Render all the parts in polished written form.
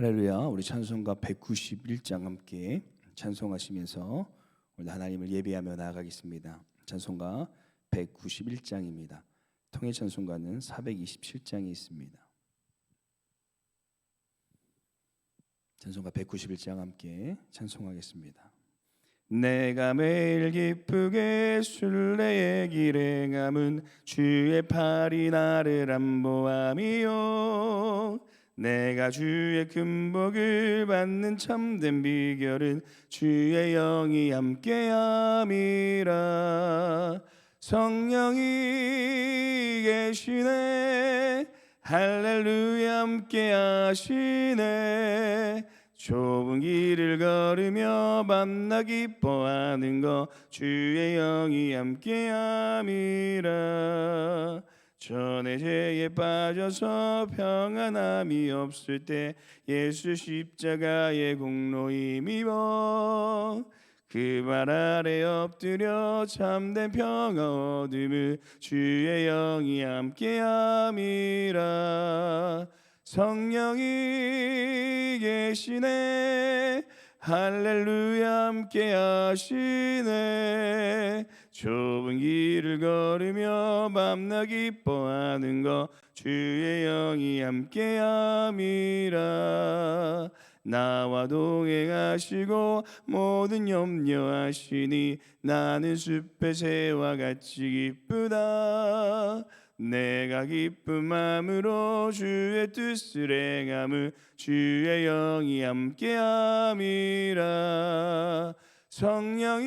할렐루야. 우리 찬송가 191장 함께 찬송하시면서 오늘 하나님을 예배하며 나아가겠습니다. 찬송가 191장입니다. 통일 찬송가는 427장이 있습니다. 찬송가 191장 함께 찬송하겠습니다. 내가 매일 기쁘게 순례의 길에 감은 주의 팔이 나를 안보함이요, 내가 주의 금복을 받는 참된 비결은 주의 영이 함께함이라. 성령이 계시네, 할렐루야 함께하시네. 좁은 길을 걸으며 만나 기뻐하는 것 주의 영이 함께함이라. 전에 죄에 빠져서 평안함이 없을 때 예수 십자가의 공로 힘입어 그 발 아래 엎드려 참된 평화 얻음을 주의 영이 함께함이라. 성령이 계시네, 할렐루야 함께하시네. 좁은 길을 걸으며 밤낮 기뻐하는 것 주의 영이 함께함이라. 나와 동행하시고 모든 염려하시니 나는 숲의 새와 같이 기쁘다. 내가 기쁜 마음으로 주의 뜻을 행함을 주의 영이 함께함이라. 성령이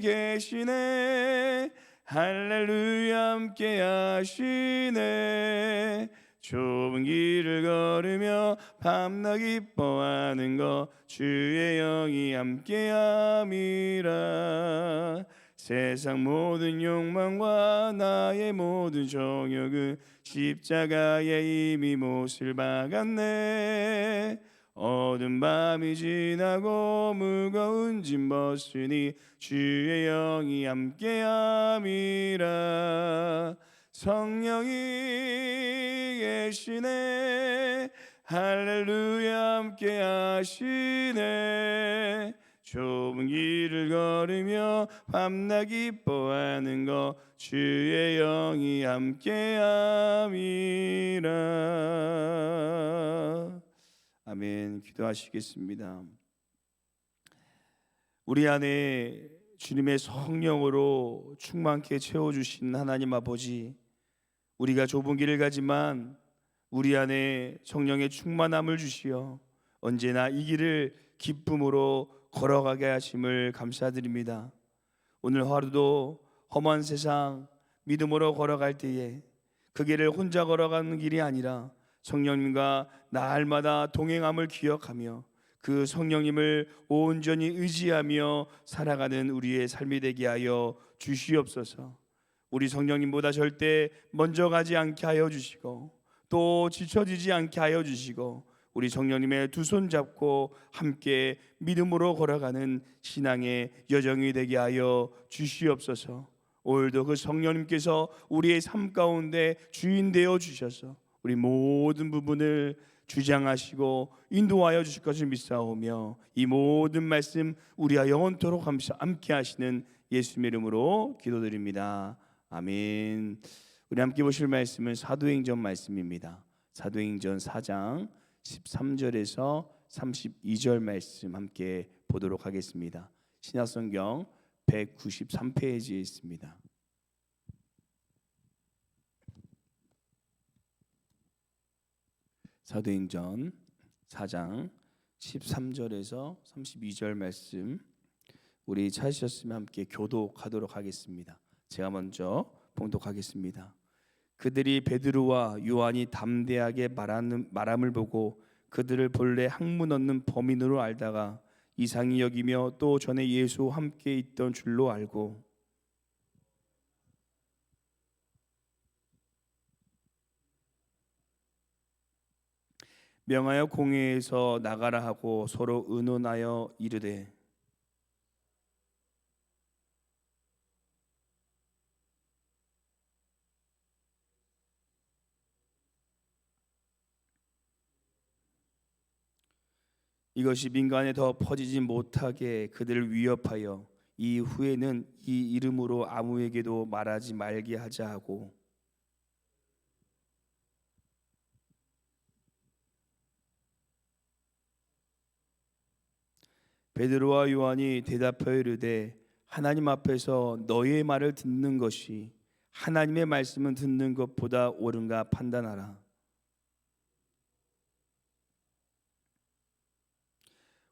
계시네, 할렐루야 함께하시네. 좁은 길을 걸으며 밤낮 기뻐하는 것 주의 영이 함께함이라. 세상 모든 욕망과 나의 모든 정욕은 십자가에 이미 못을 박았네. 어두운 밤이 지나고 무거운 짐 벗으니 주의 영이 함께함이라. 성령이 계시네, 할렐루야 함께하시네. 좁은 길을 걸으며 밤낮 기뻐하는 것 주의 영이 함께함이라. 아멘. 기도하시겠습니다. 우리 안에 주님의 성령으로 충만케 채워주신 하나님 아버지, 우리가 좁은 길을 가지만 우리 안에 성령의 충만함을 주시어 언제나 이 길을 기쁨으로 걸어가게 하심을 감사드립니다. 오늘 하루도 험한 세상 믿음으로 걸어갈 때에 그 길을 혼자 걸어가는 길이 아니라 성령님과 날마다 동행함을 기억하며 그 성령님을 온전히 의지하며 살아가는 우리의 삶이 되게 하여 주시옵소서. 우리 성령님보다 절대 먼저 가지 않게 하여 주시고 또 지쳐지지 않게 하여 주시고 우리 성령님의 두 손 잡고 함께 믿음으로 걸어가는 신앙의 여정이 되게 하여 주시옵소서. 오늘도 그 성령님께서 우리의 삶 가운데 주인 되어 주셔서 우리 모든 부분을 주장하시고 인도하여 주실 것을 믿사오며 이 모든 말씀 우리와 영원토록 함께 하시는 예수님의 이름으로 기도드립니다. 아멘. 우리 함께 보실 말씀은 사도행전 말씀입니다. 사도행전 4장 13절에서 32절 말씀 함께 보도록 하겠습니다. 신약성경 193페이지에 있습니다. 사도행전 4장 13절에서 32절 말씀 우리 찾으셨으면 함께 교독하도록 하겠습니다. 제가 먼저 봉독하겠습니다. 그들이 베드로와 요한이 담대하게 말함을 보고 그들을 본래 학문 얻는 범인으로 알다가 이상히 여기며 또 전에 예수와 함께 있던 줄로 알고 명하여 공회에서 나가라 하고 서로 의논하여 이르되 이것이 민간에 더 퍼지지 못하게 그들을 위협하여 이후에는 이 이름으로 아무에게도 말하지 말게 하자 하고, 베드로와 요한이 대답하여 이르되 하나님 앞에서 너희의 말을 듣는 것이 하나님의 말씀을 듣는 것보다 옳은가 판단하라.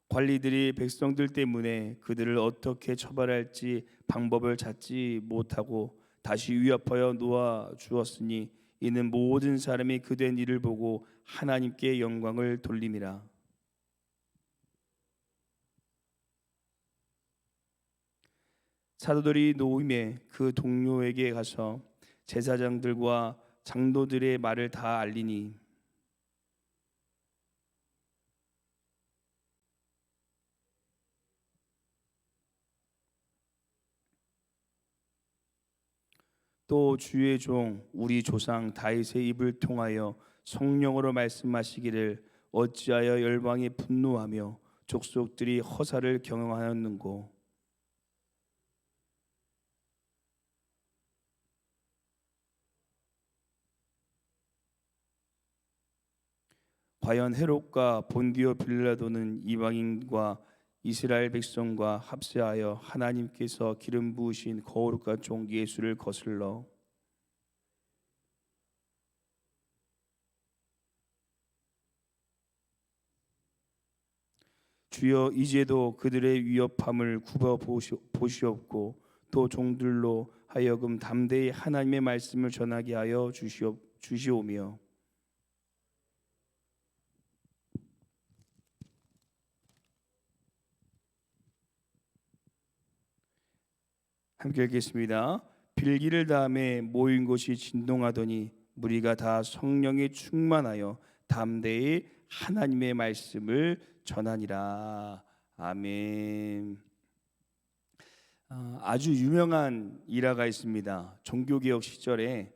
관리들이 백성들 때문에 그들을 어떻게 처벌할지 방법을 찾지 못하고 다시 위협하여 놓아 주었으니 이는 모든 사람이 그된 일을 보고 하나님께 영광을 돌림이라. 사도들이 노임에 그 동료에게 가서 제사장들과 장로들의 말을 다 알리니 또 주의 종 우리 조상 다윗의 입을 통하여 성령으로 말씀하시기를 어찌하여 열방이 분노하며 족속들이 허사를 경영하였는고. 과연 헤롯과 본디오 빌라도는 이방인과 이스라엘 백성과 합세하여 하나님께서 기름 부으신 거룩한 종 예수를 거슬러 주여 이제도 그들의 위협함을 굽어 보시옵고 또 종들로 하여금 담대히 하나님의 말씀을 전하게 하여 주시오며. 함께 읽겠습니다. 빌기를 다음에 모인 곳이 진동하더니 무리가 다 성령에 충만하여 담대히 하나님의 말씀을 전하니라. 아멘. 아주 유명한 일화가 있습니다. 종교개혁 시절에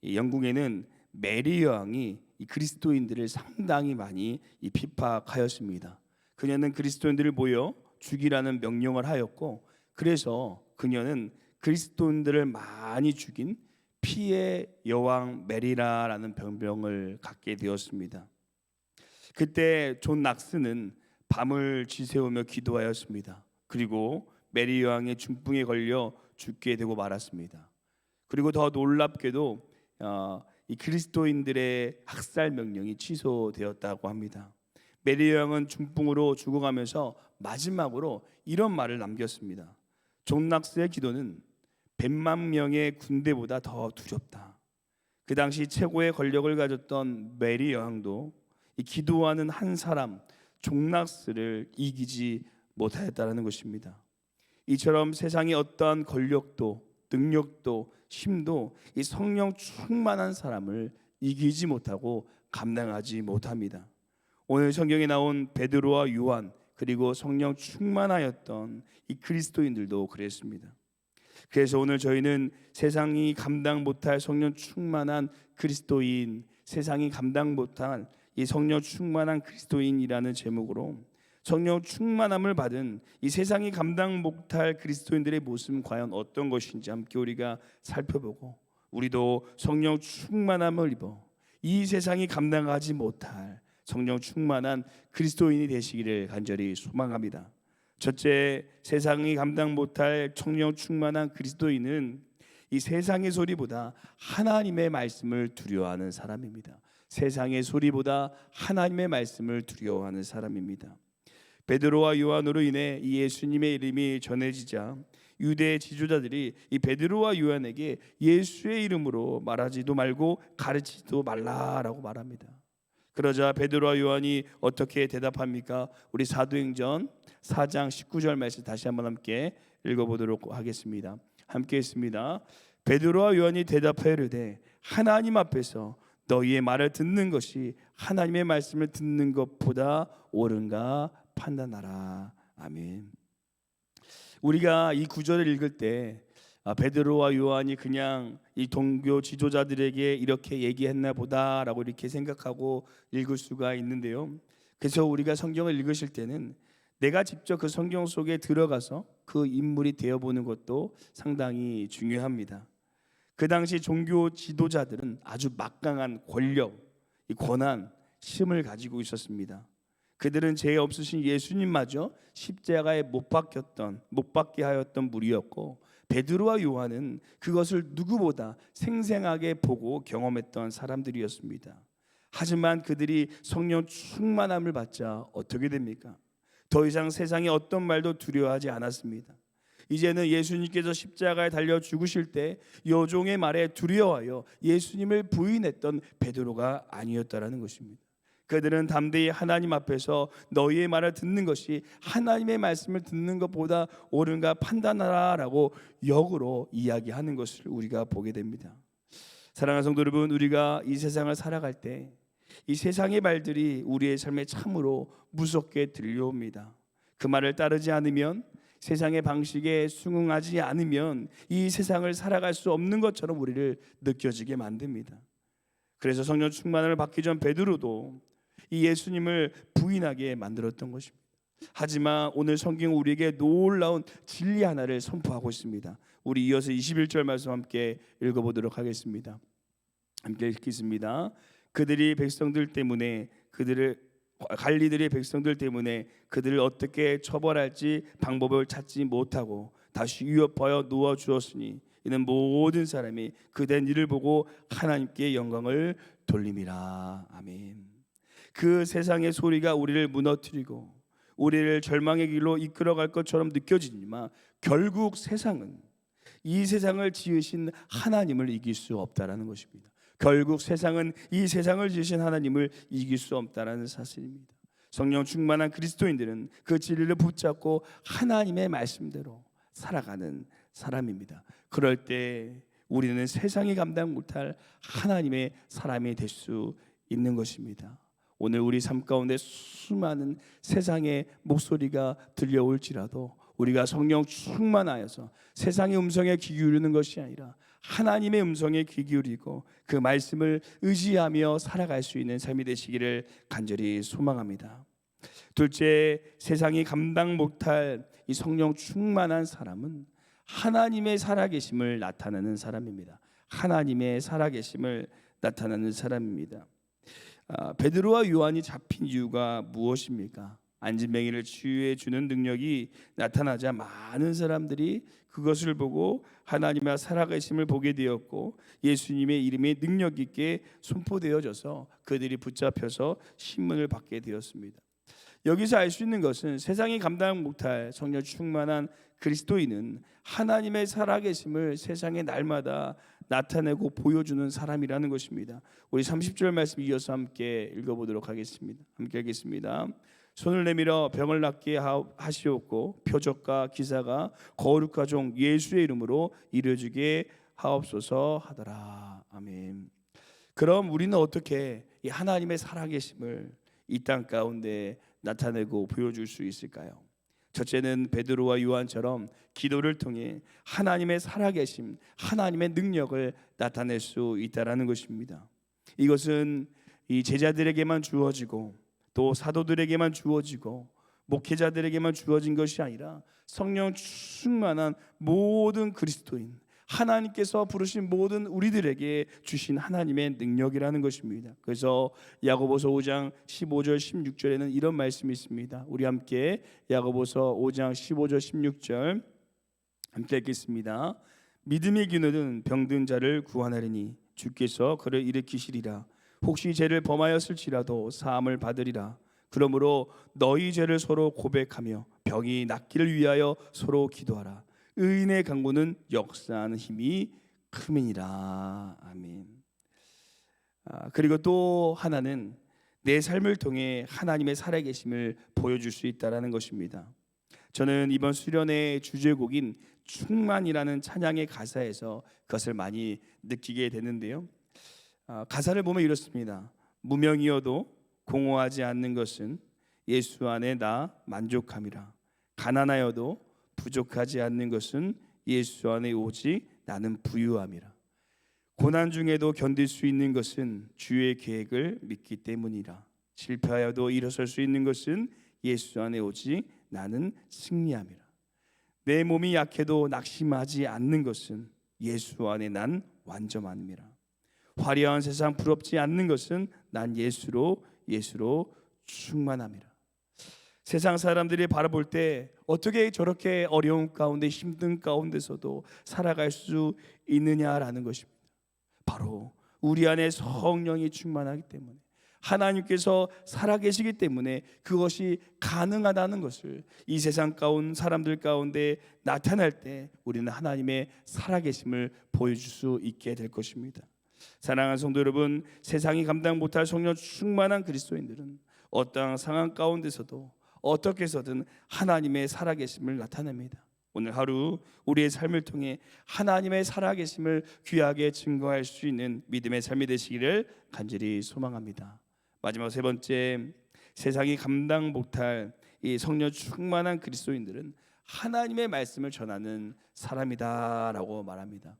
영국에는 메리 여왕이 이 그리스도인들을 상당히 많이 핍박하였습니다. 그녀는 그리스도인들을 모여 죽이라는 명령을 하였고, 그래서 그녀는 그리스도인들을 많이 죽인 피의 여왕 메리라라는 병명을 갖게 되었습니다. 그때 존 낙스는 밤을 지새우며 기도하였습니다. 그리고 메리 여왕의 중풍에 걸려 죽게 되고 말았습니다. 그리고 더 놀랍게도 이 그리스도인들의 학살 명령이 취소되었다고 합니다. 메리 여왕은 중풍으로 죽어가면서 마지막으로 이런 말을 남겼습니다. 존 낙스의 기도는 100만 명의 군대보다 더 두렵다. 그 당시 최고의 권력을 가졌던 메리 여왕도 이 기도하는 한 사람 존 낙스를 이기지 못하였다는 것입니다. 이처럼 세상의 어떠한 권력도 능력도 힘도 이 성령 충만한 사람을 이기지 못하고 감당하지 못합니다. 오늘 성경에 나온 베드로와 요한 그리고 성령 충만하였던 이 그리스도인들도 그랬습니다. 그래서 오늘 저희는 세상이 감당 못할 성령 충만한 그리스도인, 세상이 감당 못할 이 성령 충만한 그리스도인이라는 제목으로 성령 충만함을 받은 이 세상이 감당 못할 그리스도인들의 모습은 과연 어떤 것인지 함께 우리가 살펴보고, 우리도 성령 충만함을 입어 이 세상이 감당하지 못할 성령 충만한 그리스도인이 되시기를 간절히 소망합니다. 첫째, 세상이 감당 못할 성령 충만한 그리스도인은 이 세상의 소리보다 하나님의 말씀을 두려워하는 사람입니다. 세상의 소리보다 하나님의 말씀을 두려워하는 사람입니다. 베드로와 요한으로 인해 이 예수님의 이름이 전해지자 유대 지도자들이 이 베드로와 요한에게 예수의 이름으로 말하지도 말고 가르치지도 말라라고 말합니다. 그러자 베드로와 요한이 어떻게 대답합니까? 우리 사도행전 4장 19절 말씀 다시 한번 함께 읽어보도록 하겠습니다. 함께 했습니다. 베드로와 요한이 대답하여 이르되 하나님 앞에서 너희의 말을 듣는 것이 하나님의 말씀을 듣는 것보다 옳은가 판단하라. 아멘. 우리가 이 구절을 읽을 때 베드로와 요한이 그냥 이 동교 지도자들에게 이렇게 얘기했나 보다라고 이렇게 생각하고 읽을 수가 있는데요. 그래서 우리가 성경을 읽으실 때는 내가 직접 그 성경 속에 들어가서 그 인물이 되어보는 것도 상당히 중요합니다. 그 당시 종교 지도자들은 아주 막강한 권력, 이 권한, 힘을 가지고 있었습니다. 그들은 죄 없으신 예수님마저 십자가에 못 박게 하였던 무리였고, 베드로와 요한은 그것을 누구보다 생생하게 보고 경험했던 사람들이었습니다. 하지만 그들이 성령 충만함을 받자 어떻게 됩니까? 더 이상 세상의 어떤 말도 두려워하지 않았습니다. 이제는 예수님께서 십자가에 달려 죽으실 때 여종의 말에 두려워하여 예수님을 부인했던 베드로가 아니었다라는 것입니다. 그들은 담대히 하나님 앞에서 너희의 말을 듣는 것이 하나님의 말씀을 듣는 것보다 옳은가 판단하라라고 역으로 이야기하는 것을 우리가 보게 됩니다. 사랑하는 성도 여러분, 우리가 이 세상을 살아갈 때 이 세상의 말들이 우리의 삶에 참으로 무섭게 들려옵니다. 그 말을 따르지 않으면, 세상의 방식에 순응하지 않으면 이 세상을 살아갈 수 없는 것처럼 우리를 느껴지게 만듭니다. 그래서 성령 충만을 받기 전 베드로도 이 예수님을 부인하게 만들었던 것입니다. 하지만 오늘 성경은 우리에게 놀라운 진리 하나를 선포하고 있습니다. 우리 이어서 21절 말씀 함께 읽어보도록 하겠습니다. 함께 읽겠습니다. 갈리들의 백성들 때문에 그들을 어떻게 처벌할지 방법을 찾지 못하고 다시 위협하여 놓아 주었으니 이는 모든 사람이 그된 일을 보고 하나님께 영광을 돌림이라. 아멘. 그 세상의 소리가 우리를 무너뜨리고 우리를 절망의 길로 이끌어갈 것처럼 느껴지지만 결국 세상은 이 세상을 지으신 하나님을 이길 수 없다라는 것입니다. 결국 세상은 이 세상을 지으신 하나님을 이길 수 없다라는 사실입니다. 성령 충만한 그리스도인들은 그 진리를 붙잡고 하나님의 말씀대로 살아가는 사람입니다. 그럴 때 우리는 세상이 감당 못할 하나님의 사람이 될 수 있는 것입니다. 오늘 우리 삶 가운데 수많은 세상의 목소리가 들려올지라도 우리가 성령 충만하여서 세상의 음성에 귀 기울이는 것이 아니라 하나님의 음성에 귀 기울이고 그 말씀을 의지하며 살아갈 수 있는 삶이 되시기를 간절히 소망합니다. 둘째, 세상이 감당 못할 이 성령 충만한 사람은 하나님의 살아계심을 나타내는 사람입니다. 하나님의 살아계심을 나타내는 사람입니다. 베드로와 요한이 잡힌 이유가 무엇입니까? 안진뱅이를 치유해 주는 능력이 나타나자 많은 사람들이 그것을 보고 하나님의 살아계심을 보게 되었고 예수님의 이름이 능력 있게 선포되어져서 그들이 붙잡혀서 신문을 받게 되었습니다. 여기서 알 수 있는 것은 세상이 감당 못할 성령 충만한 그리스도인은 하나님의 살아계심을 세상에 날마다 나타내고 보여주는 사람이라는 것입니다. 우리 30절 말씀 이어서 함께 읽어보도록 하겠습니다. 함께 읽겠습니다. 손을 내밀어 병을 낫게 하시옵고 표적과 기사가 거룩한 종 예수의 이름으로 이루어지게 하옵소서 하더라. 아멘. 그럼 우리는 어떻게 이 하나님의 살아계심을 이 땅 가운데 나타내고 보여줄 수 있을까요? 첫째는 베드로와 요한처럼 기도를 통해 하나님의 살아계심, 하나님의 능력을 나타낼 수 있다라는 것입니다. 이것은 이 제자들에게만 주어지고 또 사도들에게만 주어지고 목회자들에게만 주어진 것이 아니라 성령 충만한 모든 그리스도인, 하나님께서 부르신 모든 우리들에게 주신 하나님의 능력이라는 것입니다. 그래서 야고보서 5장 15절 16절에는 이런 말씀이 있습니다. 우리 함께 야고보서 5장 15절 16절 함께 읽겠습니다. 믿음의 기능은 병든 자를 구원하리니 주께서 그를 일으키시리라. 혹시 죄를 범하였을지라도 사함을 받으리라. 그러므로 너희 죄를 서로 고백하며 병이 낫기를 위하여 서로 기도하라. 의인의 강구는 역사하는 힘이 큼이니라. 아멘. 그리고 또 하나는 내 삶을 통해 하나님의 살아계심을 보여줄 수 있다라는 것입니다. 저는 이번 수련의 주제곡인 충만이라는 찬양의 가사에서 그것을 많이 느끼게 되는데요. 가사를 보면 이렇습니다. 무명이어도 공허하지 않는 것은 예수 안에 나 만족함이라. 가난하여도 부족하지 않는 것은 예수 안에 오직 나는 부유함이라. 고난 중에도 견딜 수 있는 것은 주의 계획을 믿기 때문이라. 실패하여도 일어설 수 있는 것은 예수 안에 오직 나는 승리함이라. 내 몸이 약해도 낙심하지 않는 것은 예수 안에 난 완전함이라. 화려한 세상 부럽지 않는 것은 난 예수로 충만함이라. 세상 사람들이 바라볼 때 어떻게 저렇게 어려운 가운데 힘든 가운데서도 살아갈 수 있느냐라는 것입니다. 바로 우리 안에 성령이 충만하기 때문에, 하나님께서 살아계시기 때문에 그것이 가능하다는 것을 이 세상 가운데 사람들 가운데 나타날 때 우리는 하나님의 살아계심을 보여줄 수 있게 될 것입니다. 사랑하는 성도 여러분, 세상이 감당 못할 성령 충만한 그리스도인들은 어떠한 상황 가운데서도 어떻게 해서든 하나님의 살아계심을 나타냅니다. 오늘 하루 우리의 삶을 통해 하나님의 살아계심을 귀하게 증거할 수 있는 믿음의 삶이 되시기를 간절히 소망합니다. 마지막 세 번째, 세상이 감당 못할 이 성령 충만한 그리스도인들은 하나님의 말씀을 전하는 사람이다라고 말합니다.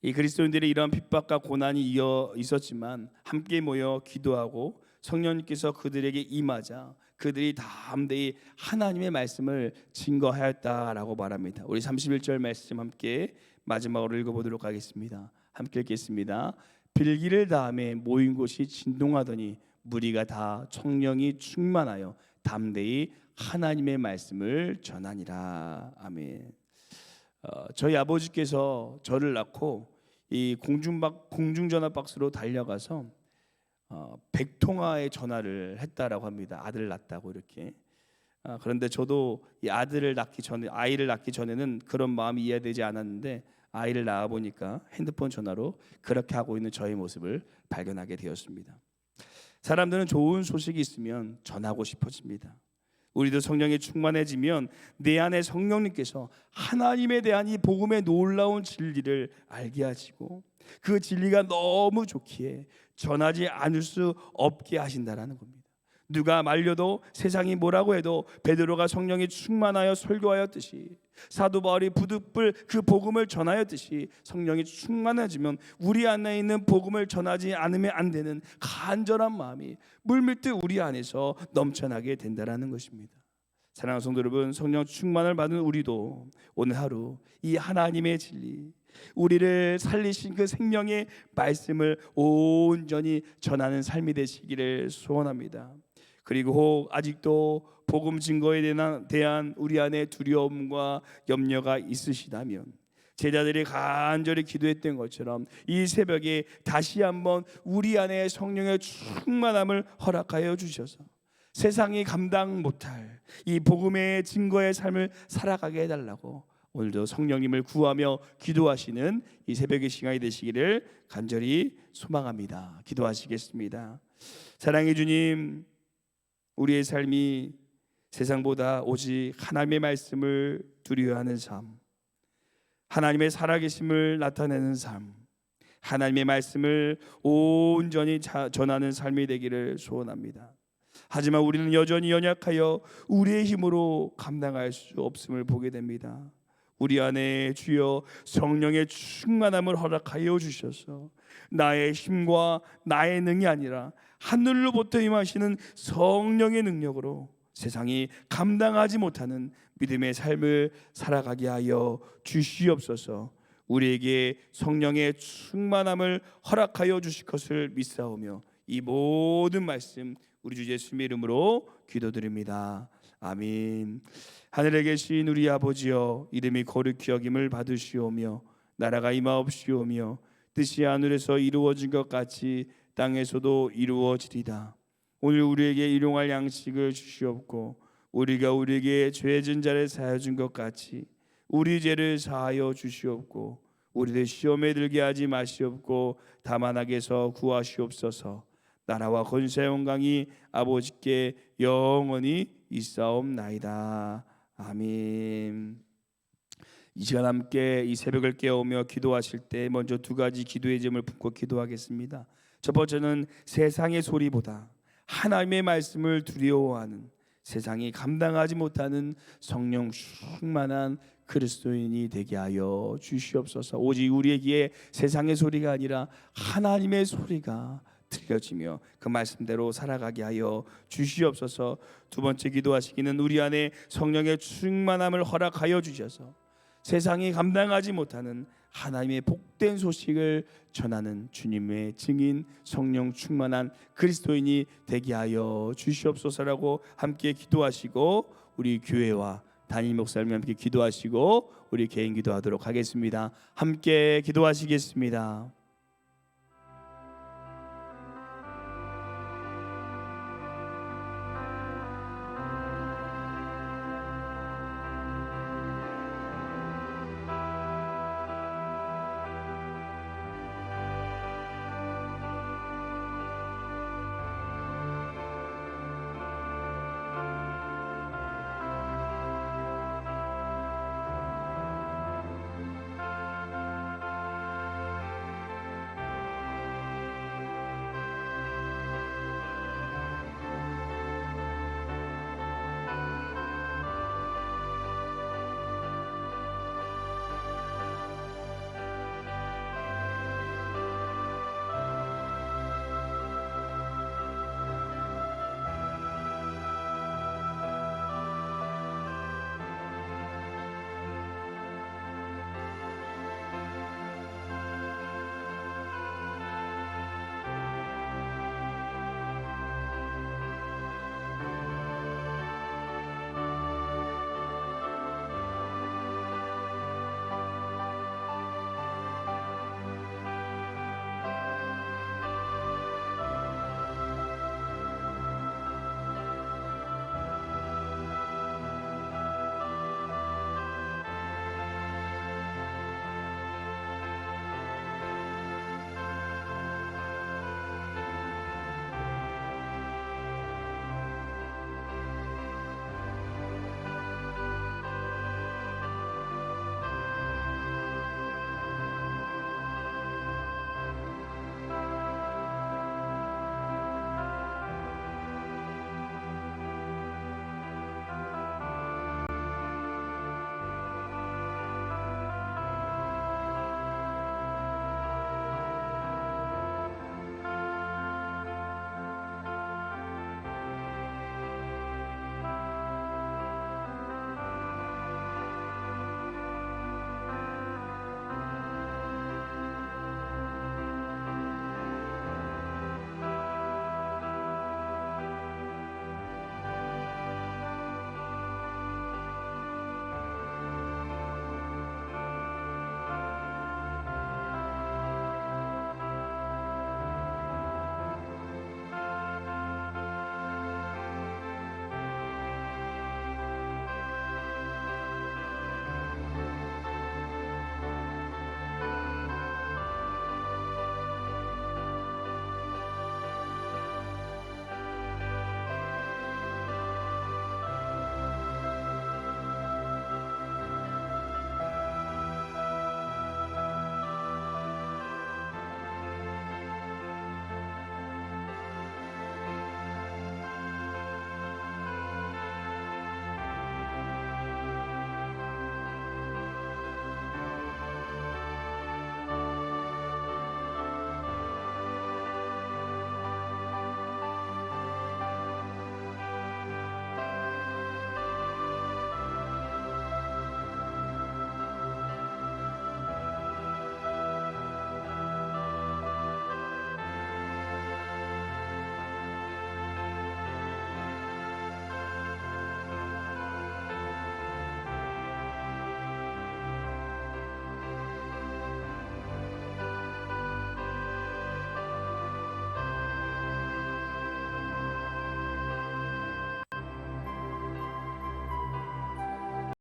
이 그리스도인들이 이러한 핍박과 고난이 이어 있었지만 함께 모여 기도하고 성령님께서 그들에게 임하자 그들이 담대히 하나님의 말씀을 증거하였다라고 말합니다. 우리 31절 말씀 함께 마지막으로 읽어보도록 하겠습니다. 함께 읽겠습니다. 빌기를 다음에 모인 곳이 진동하더니 무리가 다 성령이 충만하여 담대히 하나님의 말씀을 전하니라. 아멘. 저희 아버지께서 저를 낳고 이 공중전화 박스로 달려가서 100통화의 전화를 했다라고 합니다. 아들을 낳았다고 이렇게. 그런데 저도 이 아이를 낳기 전에는 그런 마음이 이해되지 않았는데 아이를 낳아 보니까 핸드폰 전화로 그렇게 하고 있는 저의 모습을 발견하게 되었습니다. 사람들은 좋은 소식이 있으면 전하고 싶어집니다. 우리도 성령이 충만해지면 내 안에 성령님께서 하나님에 대한 이 복음의 놀라운 진리를 알게 하시고 그 진리가 너무 좋기에 전하지 않을 수 없게 하신다라는 겁니다. 누가 말려도 세상이 뭐라고 해도 베드로가 성령이 충만하여 설교하였듯이 사도 바울이 부득불 그 복음을 전하였듯이 성령이 충만해지면 우리 안에 있는 복음을 전하지 않으면 안 되는 간절한 마음이 물밀듯 우리 안에서 넘쳐나게 된다라는 것입니다. 사랑하는 성도 여러분, 성령 충만을 받은 우리도 오늘 하루 이 하나님의 진리, 우리를 살리신 그 생명의 말씀을 온전히 전하는 삶이 되시기를 소원합니다. 그리고 혹 아직도 복음 증거에 대한 우리 안에 두려움과 염려가 있으시다면 제자들이 간절히 기도했던 것처럼 이 새벽에 다시 한번 우리 안에 성령의 충만함을 허락하여 주셔서 세상이 감당 못할 이 복음의 증거의 삶을 살아가게 해달라고 오늘도 성령님을 구하며 기도하시는 이 새벽의 시간이 되시기를 간절히 소망합니다. 기도하시겠습니다. 사랑의 주님, 우리의 삶이 세상보다 오직 하나님의 말씀을 두려워하는 삶, 하나님의 살아계심을 나타내는 삶, 하나님의 말씀을 온전히 전하는 삶이 되기를 소원합니다. 하지만 우리는 여전히 연약하여 우리의 힘으로 감당할 수 없음을 보게 됩니다. 우리 안에 주여 성령의 충만함을 허락하여 주셔서 나의 힘과 나의 능이 아니라 하늘로부터 임하시는 성령의 능력으로 세상이 감당하지 못하는 믿음의 삶을 살아가게 하여 주시옵소서. 우리에게 성령의 충만함을 허락하여 주실 것을 믿사오며 이 모든 말씀 우리 주 예수님의 이름으로 기도드립니다. 아멘. 하늘에 계신 우리 아버지여, 이름이 거룩히 여김을 받으시오며 나라가 임하옵시오며 뜻이 하늘에서 이루어진 것 같이 땅에서도 이루어지리다. 오늘 우리에게 일용할 양식을 주시옵고 우리가 우리에게 죄진 자를 사하여 준 것 같이 우리 죄를 사하여 주시옵고 우리를 시험에 들게 하지 마시옵고 다만 악에서 구하시옵소서. 나라와 권세 영광이 아버지께 영원히 있사옵나이다. 아멘. 이 시간 함께 이 새벽을 깨우며 기도하실 때 먼저 두 가지 기도의 점을 품고 기도하겠습니다. 첫 번째는 세상의 소리보다 하나님의 말씀을 두려워하는, 세상이 감당하지 못하는 성령 충만한 그리스도인이 되게 하여 주시옵소서. 오직 우리에게 세상의 소리가 아니라 하나님의 소리가 들려지며 그 말씀대로 살아가게 하여 주시옵소서. 두 번째 기도하시기는 우리 안에 성령의 충만함을 허락하여 주셔서 세상이 감당하지 못하는 하나님의 복된 소식을 전하는 주님의 증인 성령 충만한 그리스도인이 되게 하여 주시옵소서라고 함께 기도하시고 우리 교회와 담임 목사님 함께 기도하시고 우리 개인 기도하도록 하겠습니다. 함께 기도하시겠습니다.